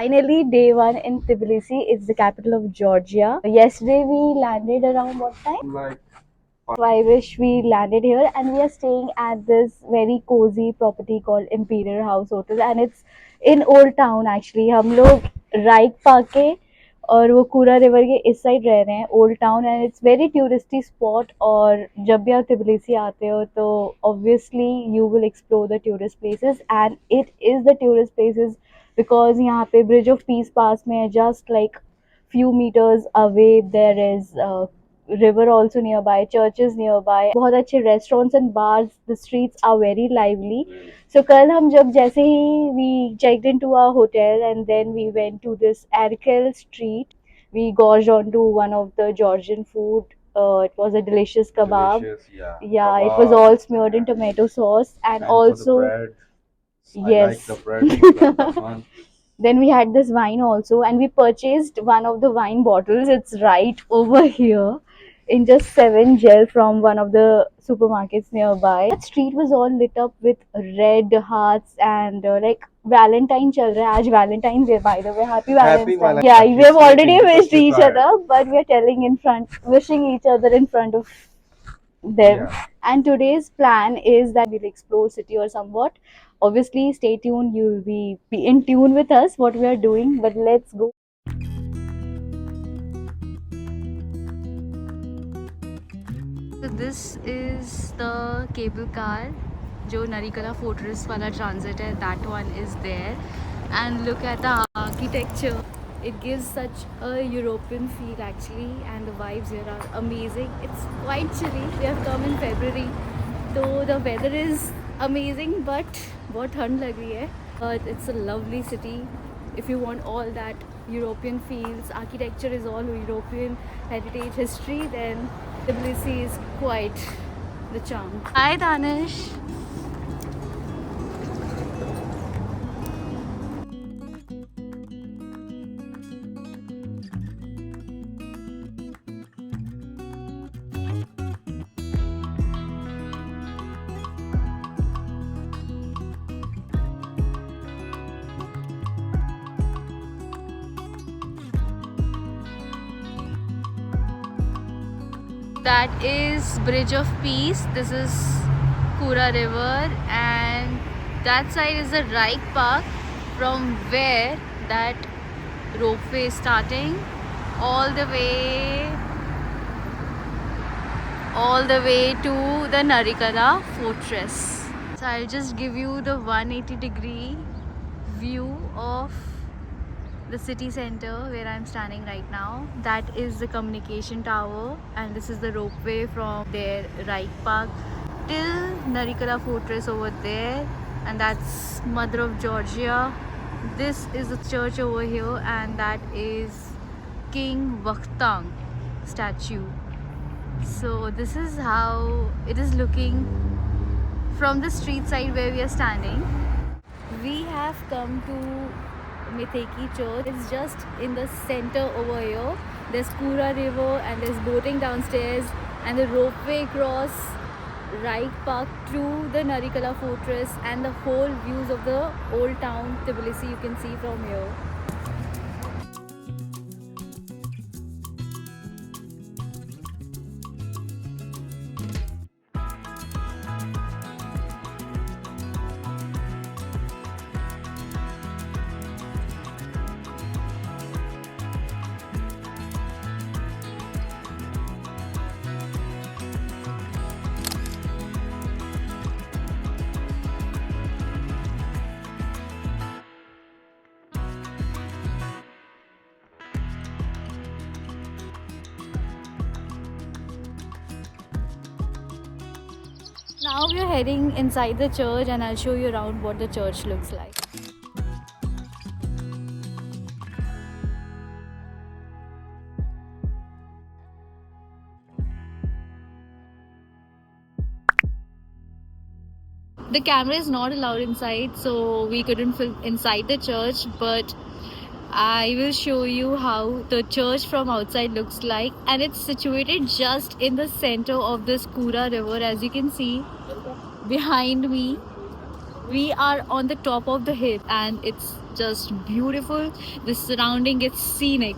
Finally, day one in Tbilisi. It's the capital of Georgia. Yesterday we landed around what time? Like 5ish we landed here, and we are staying at this very cozy property called Imperial House Hotel, and it's in Old Town actually. हम लोग right park के और वो कूरा river के इस side रह रहे हैं, old town, and it's very touristy spot. और जब भी आप तिबिलिसी आते हो तो obviously you will explore the tourist places, and it is the tourist places because यहाँ पे ब्रिज ऑफ पीस पास में है. Just like few meters away there is river also nearby, churches nearby, बहुत अच्छे restaurants and bars. The streets are very lively. So कल हम जब जैसे ही we checked into our hotel and then we went to this Arkel street. We gorged onto one of the Georgian food. It was a delicious kebab. delicious, yeah. Yeah, it was Kebab. all smeared in tomato sauce, and And for the also bread, I yes. like the bread more than the bun. Then we had this wine also, and we purchased one of the wine bottles. It's right over here in just 7 gel from one of the supermarkets nearby. That street was all lit up with red hearts and like Valentine chal raha hai. Aaj Valentine's Day, by the way. Happy Valentine's Day. Valentine's Yeah, Day. we have already Just wished each prepared. other, but we are telling in front, wishing each other in front of them. Yeah. And today's plan is that we'll explore city or somewhat. Obviously, stay tuned. You'll be in tune with us what we are doing. But let's go. So this is the cable car. जो Narikala Fortress वाला transit है, that one is there. And look at the architecture. It gives such a European feel actually, and the vibes here are amazing. It's quite chilly. We have come in February, so the weather is amazing, but बहुत ठंड लग रही है. But it's a lovely city. If you want all that European feels, architecture is all European, heritage, history, then Tbilisi is quite the charm. Hi Danish. That is Bridge of Peace. This is Kura River, and that side is the Reich Park, from where that ropeway is starting all the way to the Narikala Fortress. So I'll just give you the 180-degree view of the city center where I'm standing right now. That is the communication tower, and this is the ropeway from there, Reich Park, till Narikala Fortress over there, and that's Mother of Georgia. This is the church over here, and that is King Vakhtang statue. So this is how it is looking from the street side where we are standing. We have come to Metheki Church. It's just in the center over here. There's Kura River, and there's boating downstairs, and the ropeway across Reich Park to the Narikala Fortress, and the whole views of the old town Tbilisi you can see from here. Now we are heading inside the church, and I'll show you around what the church looks like. The camera is not allowed inside, so we couldn't film inside the church, but I will show you how the church from outside looks like, and it's situated just in the center of this Kura river. As you can see behind me, we are on the top of the hill, and it's just beautiful. The surrounding is scenic.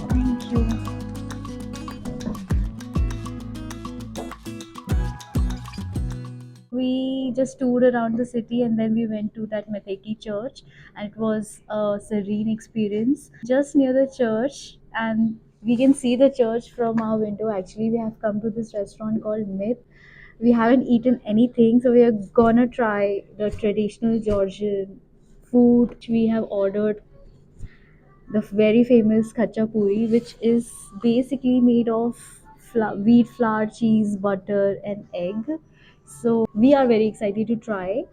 Thank you. We just toured around the city and then we went to that Metheki church, and it was a serene experience just near the church, and we can see the church from our window. Actually, we have come to this restaurant called Myth. We haven't eaten anything, so we are gonna try the traditional Georgian food. We have ordered the very famous kacha puri, which is basically made of wheat flour, cheese, butter, and egg. So we are very excited to try,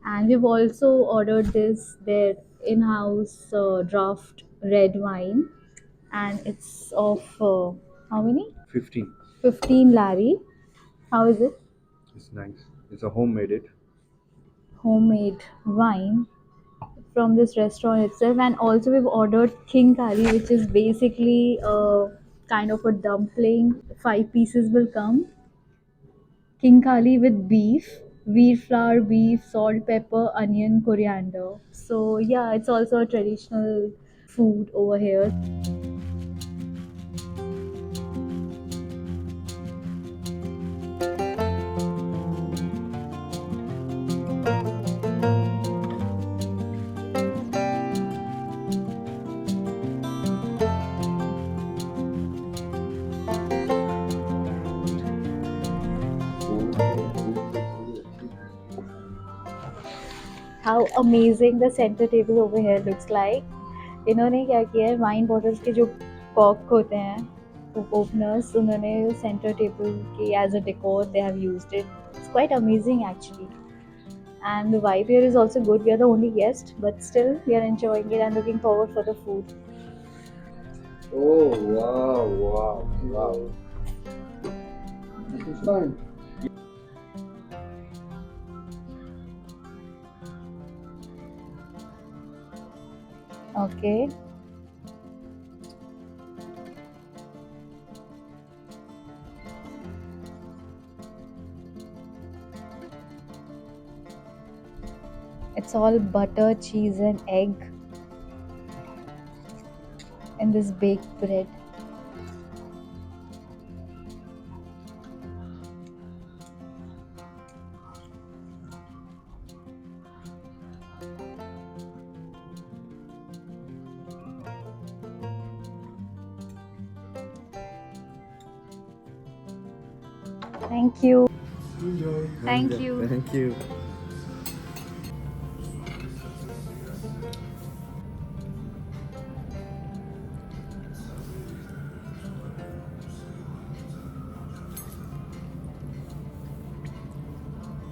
and we've also ordered this their in-house draft red wine, and it's of how many? 15. 15 Larry. How is it? It's nice. It's a homemade it. Homemade wine from this restaurant itself, and also we've ordered king curry, which is basically a kind of a dumpling. 5 pieces will come. King curry with beef, wheat flour, beef, salt, pepper, onion, coriander. So yeah, it's also a traditional food over here. How amazing the center table over here looks like. इन्होंने क्या किया है, wine bottles के जो Kock होते हैं openers, उन्होंने centre table के as a decor they have used it. It's quite amazing actually. And the vibe here is also good. We are the only guest, but still we are enjoying it and looking forward for the food. Oh, wow, wow, wow. This is fine. Okay. It's all butter, cheese, and egg in this baked bread. Thank you. Enjoy. Thank you. Thank you.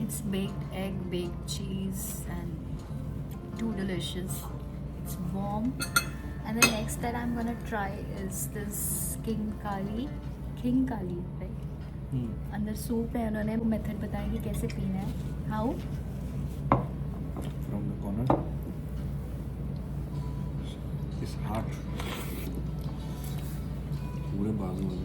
It's baked egg, baked cheese, and too delicious. It's warm. And the next that I'm gonna try is this king kali. King kali, right? अंदर soup है. उन्होंने method बताया कि कैसे पीना है. How? From the corner. It's hot. पूरे बाजू में.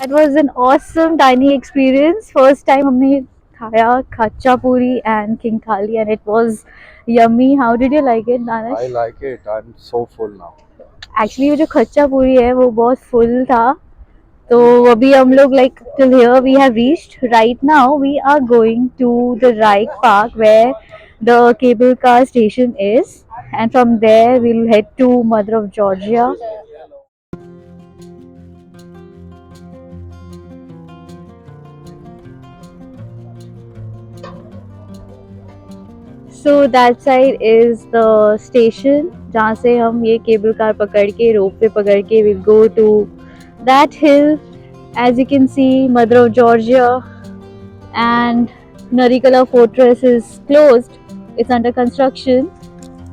That was an awesome dining experience. First time हमने खाया खच्चा पूरी and king kali, and it was yummy. How did you like it, Danish? I like it. I'm so full now. Actually वो जो खच्चा पूरी है वो बहुत full था. तो अभी हम लोग like till here we have reached. Right now we are going to the Reich Park where the cable car station is, and from there we'll head to Mother of Georgia. So that side is the station जहाँ से हम ये cable car पकड़ के रोप वे पकड़ के we'll go to that hill. As you can see, Mother of Georgia and Narikala Fortress is closed. It's under construction.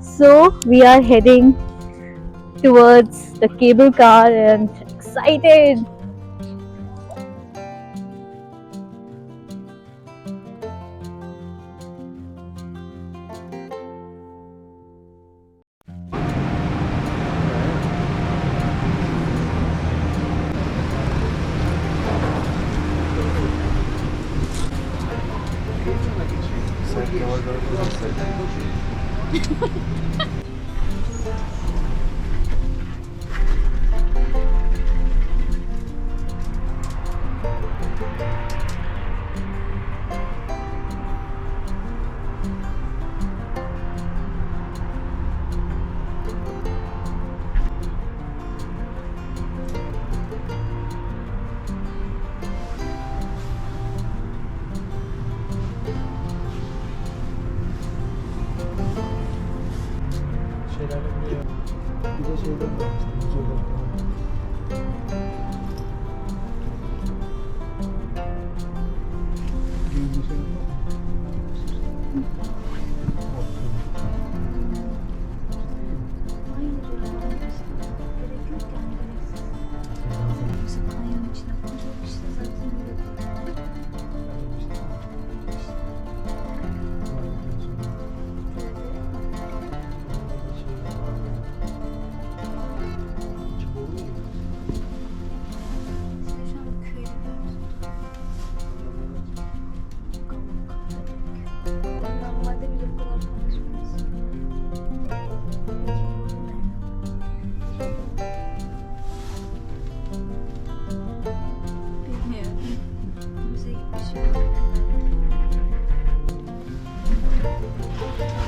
So we are heading towards the cable car and excited.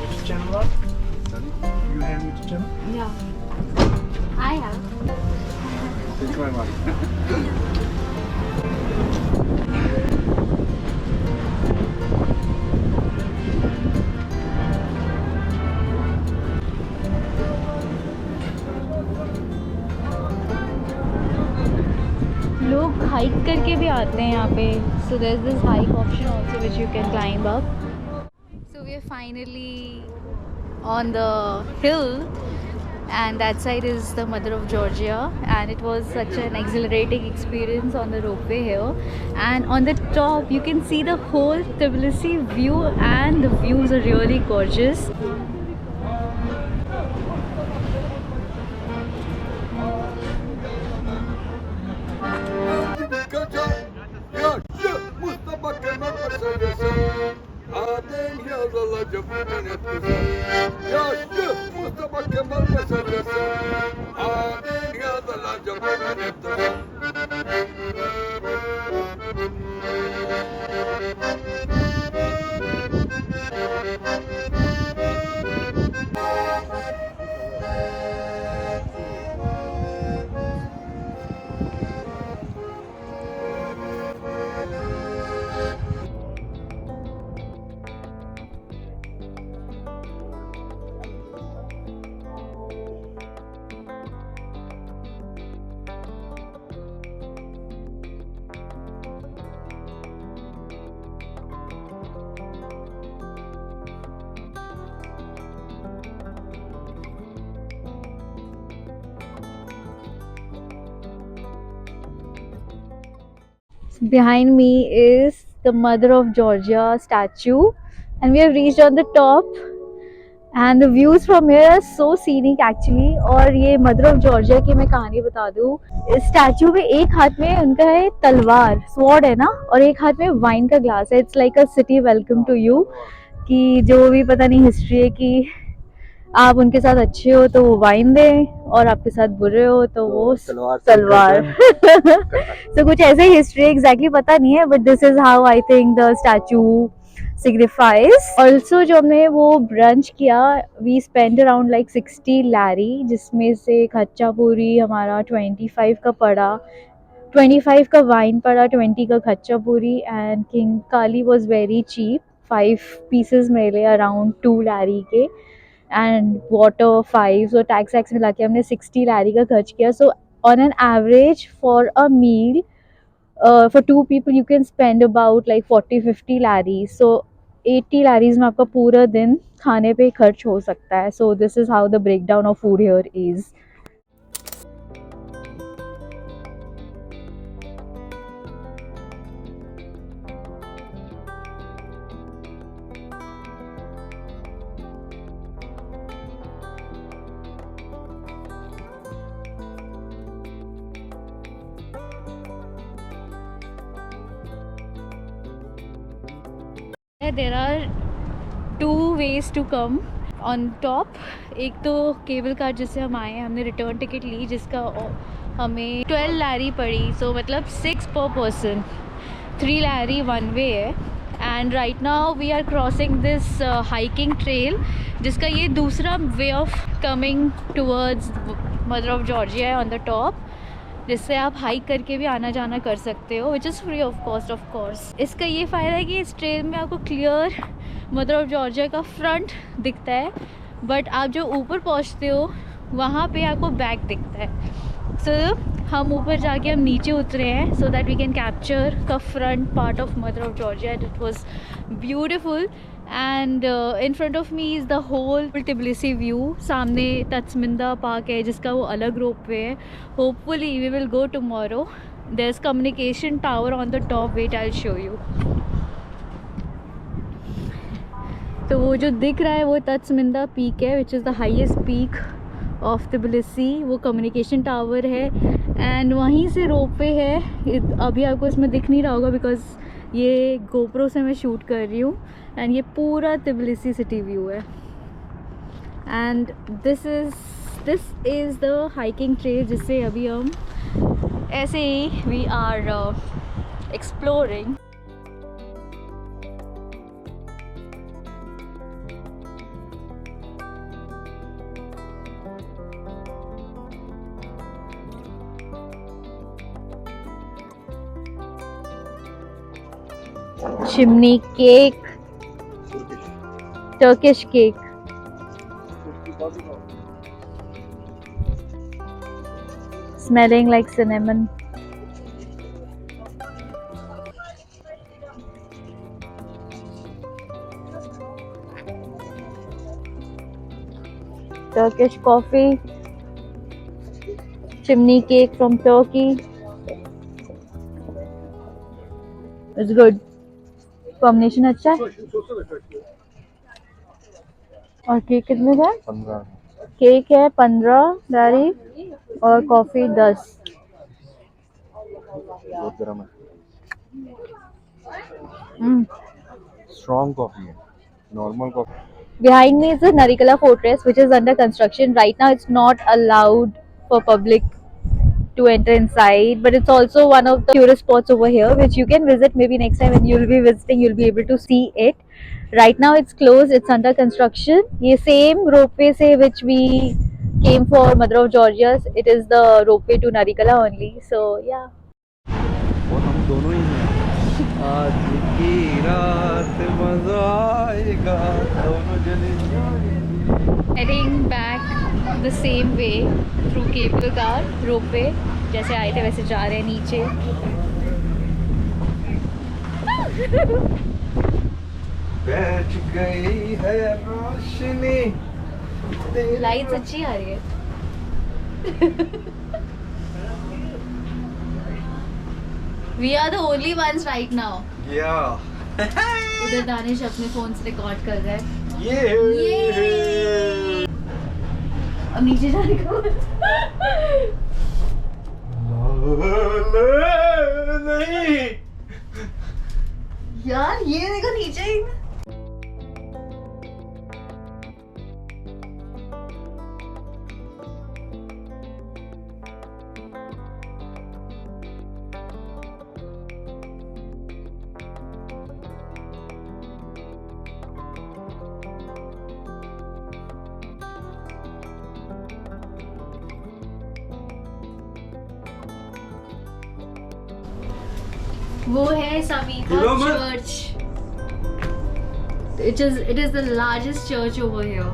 YouTube channel var? You have YouTube channel? Yeah, I have. Take my money. लोग hike करके भी आते हैं यहाँ पे. So there's this hike option also which you can climb up. So we are finally on the hill, and that side is the Mother of Georgia, and it was such an exhilarating experience on the ropeway here. And on the top you can see the whole Tbilisi view, and the views are really gorgeous. Yaşlı Mustafa Kemal Paşa'sı Adem yazılacak Yaşlı Mustafa Kemal Paşa'sı Adem yazılacak Behind me is the Mother of Georgia statue, and we have reached on the top, and the views from here are so scenic actually. और ये Mother of Georgia की मैं कहानी बता दूँ. इस statue में एक हाथ में उनका है तलवार, स्वॉर्ड है ना, और एक हाथ में वाइन का ग्लास है. It's like a city welcome to you, कि जो भी पता नहीं हिस्ट्री है कि आप उनके साथ अच्छे हो तो वो वाइन दे, और आपके साथ बुरे हो तो वो तलवार. तो कुछ ऐसे ही हिस्ट्री एग्जैक्टली पता नहीं है, but this is how I think the statue signifies. Also जो हमने वो ब्रंच किया, we spent around like 60 lari, जिसमें से खच्चा पूरी हमारा 25 का पड़ा, 25 का वाइन पड़ा, 20 का खच्चा पूरी, and king Kali was very cheap, 5 pieces मेरे लिए around 2 lari के, एंड वाटर 5, so टैक्स मिला के हमने 60 lari का खर्च किया. So on an average for a meal for 2 people you can spend about like 40-50 laris. So 80 laris में आपका पूरा दिन खाने पे खर्च हो सकता है. So this is how the breakdown of food here is. There are 2 ways to come on top. एक तो केबल कार जिससे हम आए हैं, हमने रिटर्न टिकट ली जिसका हमें 12 लैरी पड़ी, सो मतलब 6 पर पर्सन, 3 लैरी वन वे है. And right now we are crossing this hiking trail जिसका ये दूसरा way of coming towards Mother of Georgia है ऑन द टॉप, जिससे आप हाइक करके भी आना जाना कर सकते हो, which is free of course. इसका ये फ़ायदा है कि इस ट्रेल में आपको क्लियर मदर ऑफ जॉर्जिया का फ्रंट दिखता है, बट आप जो ऊपर पहुंचते हो वहाँ पे आपको बैक दिखता है. सो हम ऊपर जाके हम नीचे उतरे हैं so that we can capture the front part of mother of Georgia. It was beautiful. And in front of me is the whole Tbilisi view. सामने तत्समिंदा पार्क है जिसका वो अलग रोप वे है. Hopefully we will go tomorrow. There is communication tower on the top. Wait I will show you. तो वो जो दिख रहा है वो तत्समिंदा पीक है which is the highest peak of Tbilisi. वो कम्युनिकेशन टावर है एंड वहीं से रोप वे है. अभी आपको इसमें दिख नहीं रहा होगा बिकॉज ये गोप्रो से मैं शूट कर रही हूँ. एंड ये पूरा तिबिलिसी सिटी व्यू है. And this is the hiking trail जिससे अभी हम ऐसे ही we are exploring. Chimney cake, Turkish cake. Smelling like cinnamon. Turkish coffee, chimney cake from Turkey. It's good. Combination अच्छा है. और केक कितने का है? 15. केक है 15 लैरी और कॉफ़ी 10. बहुत गर्म है. स्ट्रॉन्ग कॉफी है, normal coffee. Behind me is the Narikala Fortress which is under construction. Right now it's not allowed for public to enter inside, but it's also one of the tourist spots over here which you can visit. Maybe next time when you'll be visiting you'll be able to see it. Right now it's closed, it's under construction. Ye same ropeway se which we came for Mother of Georgia, it is the ropeway to Narikala only. So yeah, और हम दोनों ही हैं. आज की रात मजा आएगा, दोनों जने जाएंगे. heading back the same way through cable car ropeway. जैसे आए थे वैसे जा रहे हैं नीचे. बैठ गई है रोशनी. लाइट्स अच्छी आ रही है. We are the only ones right now. Yeah. उधर दानिश अपने फोन से रिकॉर्ड कर रहा है. ये अब नीचे जाने का नहीं यार, ये देखो नीचे ही. वो है समीपा church. It is the largest church over here.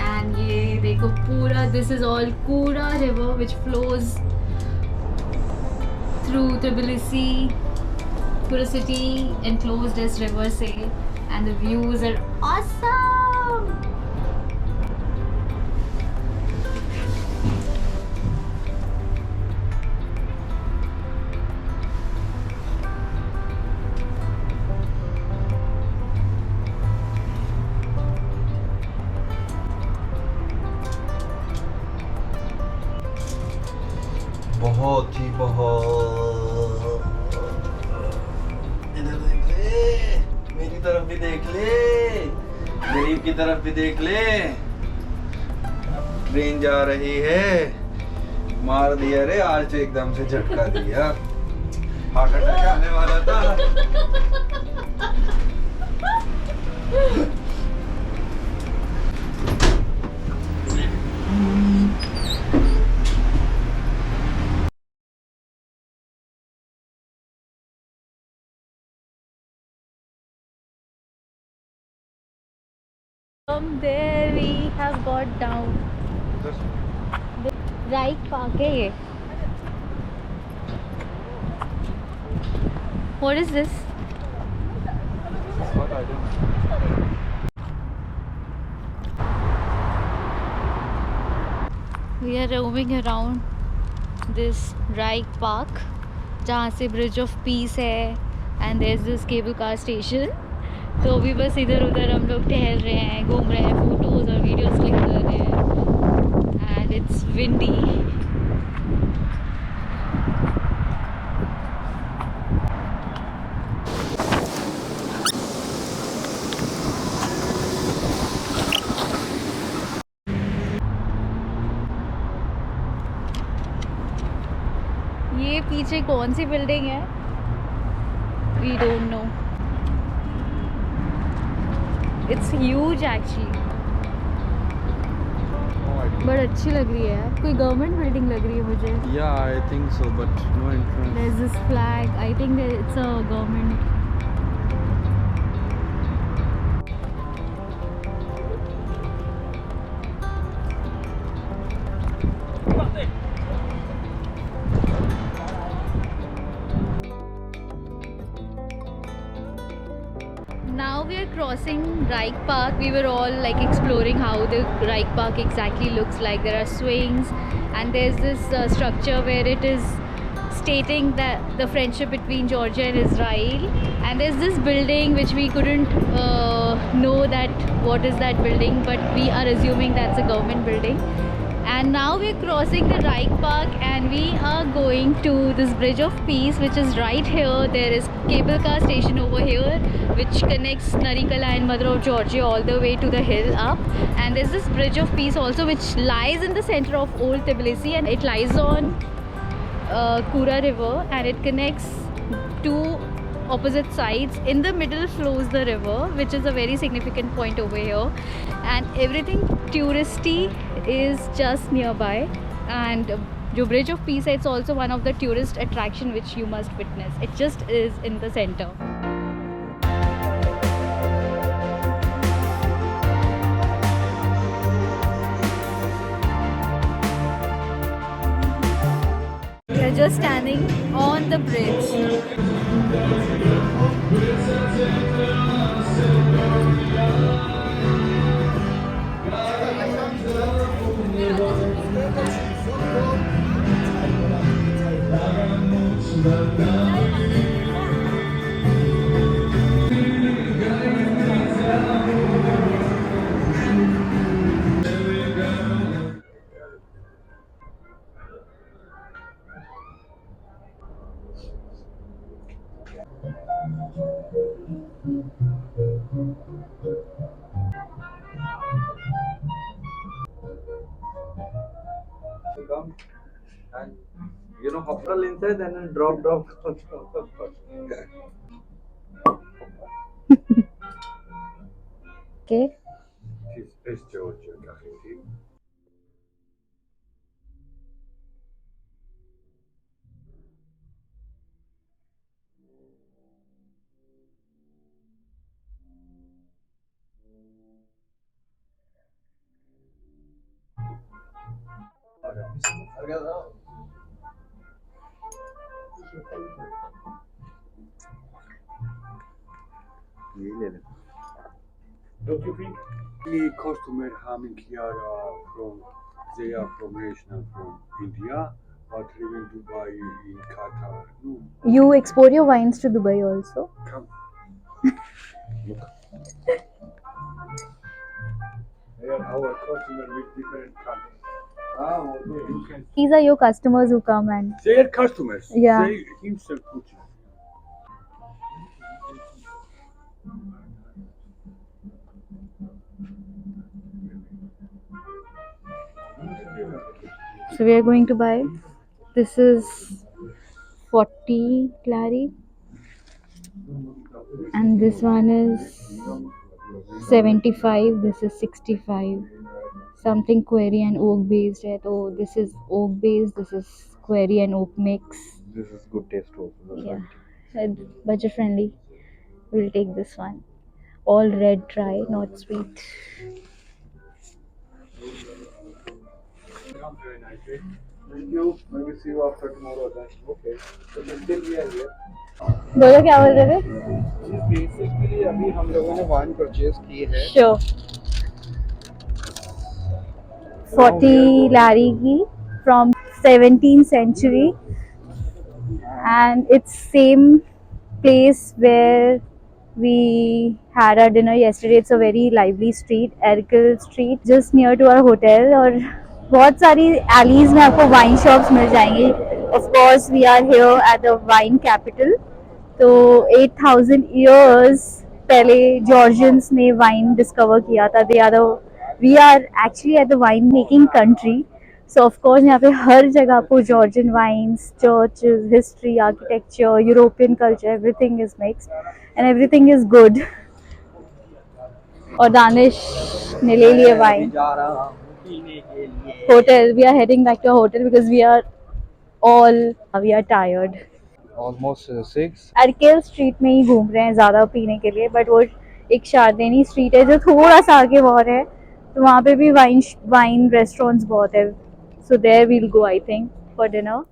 And ये देखो पूरा, this is all Kura river which flows through Tbilisi. Pura city enclosed as river say, and the views are awesome. बहुत ही बहुत. इधर देख ले, मेरी तरफ भी देख ले. की तरफ भी देख ले, ट्रेन जा रही है। मार दिया रे आज तो, एकदम से झटका दिया। हार्ट अटैक आने वाला था। From there we have got down. The right park है ये. What is this? We are roaming around this Raik Park, जहाँ से Bridge of Peace है, and there's this cable car station. तो अभी बस इधर उधर हम लोग टहल रहे हैं, घूम रहे हैं, फोटोज और वीडियोस क्लिक कर रहे हैं, एंड इट्स विंडी. ये पीछे कौन सी बिल्डिंग है? We don't know. It's huge actually. But अच्छी लग रही है यार. कोई गवर्नमेंट बिल्डिंग लग रही है मुझे. Yeah, I think so, but no entrance. There's this flag. I think that it's a government. Now we are crossing Raik Park. We were all like exploring how the Raik Park exactly looks like. There are swings, and there's this structure where it is stating that the friendship between Georgia and Israel. And there's this building which we couldn't know that what is that building, but we are assuming that's a government building. And now we're crossing the Raik Park and we are going to this Bridge of Peace, which is right here. There is cable car station over here which connects Narikala and Mother of Georgia all the way to the hill up. And there's this Bridge of Peace also which lies in the center of Old Tbilisi, and it lies on Kura River, and it connects two opposite sides. In the middle flows the river, which is a very significant point over here, and everything touristy is just nearby. And the Bridge of Peace, it's also one of the tourist attraction which you must witness. It just is in the center. We are just standing on the bridge. Come and hopper inside and then drop. Okay. It's Georgia, Kahiti. Don't you think? The customer having here they are from national from India, but living Dubai in Qatar. No, You export your wines to Dubai also? come. They are our customer with different countries. You can These are your customers who come and... They are customers. Yeah. They himself put it. So we are going to buy. This is 40 lari, and this one is 75. This is 65. Something query and oak based है, तो this is oak based, this is query and oak mix. This is good taste also. Yeah, and budget friendly. We'll take this one. All red dry, not sweet. Very nice. Thank you. Maybe see you after tomorrow then. Okay. So until we are here. बोलो क्या बोल रहे थे? Basically अभी हम लोगों ने wine purchase की है. Sure. 40 lari ki from 17th century, and it's same place where we had our dinner yesterday. It's a very lively street, Erkil Street, just near to our hotel. और बहुत सारी alleys में आपको wine shops मिल जाएंगी. Of course, we are here at the wine capital. तो 8,000 years पहले Georgians ने wine discover किया था. We are actually at the wine making country. So of course यहाँ पे हर जगह आपको Georgian wines, churches, history, architecture, European culture, everything is mixed and everything is good. और दानिश ने ले लिए वाइन. जा रहा हूँ पीने के लिए. Hotel, we are heading back to hotel because we are tired. Almost 6. Erekle street में ही घूम रहे हैं ज़्यादा पीने के लिए, बट वो एक शारदेनी स्ट्रीट है जो थोड़ा सा आगे और है, तो वहाँ पे भी वाइन रेस्टोरेंट्स बहुत है. So there we'll go I think for dinner.